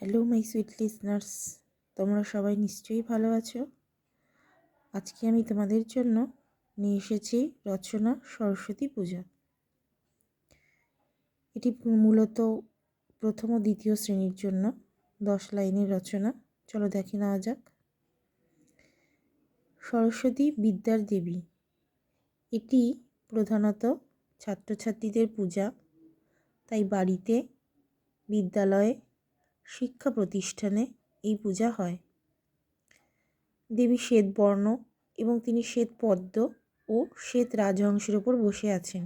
Hello my sweet listeners, তোমরা সবাই নিশ্চয়ই ভালো আছো। আজকে আমি তোমাদের জন্য নিয়ে এসেছি রচনা সরস্বতী পূজা। এটি মূলত প্রথম ও দ্বিতীয় শ্রেণীর জন্য 10 লাইনের রচনা। চলো দেখে নেওয়া যাক। সরস্বতী বিদ্যার দেবী। এটি প্রধানত ছাত্রছাত্রীদের পূজা, তাই বাড়িতে, বিদ্যালয়ে, শিক্ষা প্রতিষ্ঠানে এই পূজা হয়। দেবী শ্বেতবর্ণ এবং তিনি শ্বেত পদ্ম ও শ্বেত রাজহংসের ওপর বসে আছেন।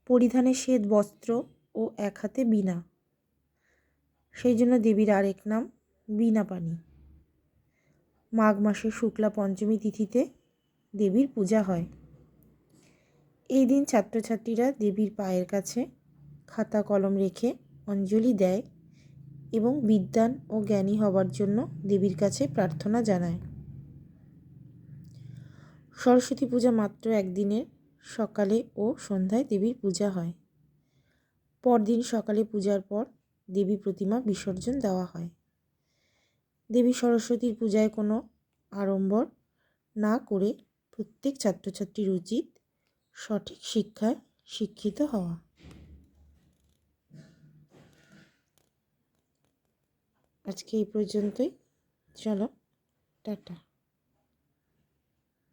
পরিধানে শ্বেত বস্ত্র ও এক হাতে বীণা, সেই জন্য দেবীর আরেক নাম বীণাপাণি। মাঘ মাসের শুক্লা পঞ্চমী তিথিতে দেবীর পূজা হয়। এই দিন ছাত্রছাত্রীরা দেবীর পায়ের কাছে খাতা কলম রেখে অঞ্জলি দেয় এবং বিদ্বান ও জ্ঞানী হবার জন্য দেবীর কাছে প্রার্থনা জানায়। সরস্বতী পূজা মাত্র একদিনের, সকালে ও সন্ধ্যায় দেবীর পূজা হয়। পরদিন সকালে পূজার পর দেবী প্রতিমা বিসর্জন দেওয়া হয়। দেবী সরস্বতীর পূজায় কোনো আড়ম্বর না করে প্রত্যেক ছাত্রছাত্রীর উচিত সঠিক শিক্ষায় শিক্ষিত হওয়া। আজকে এই পর্যন্তই। চলো, টাটা।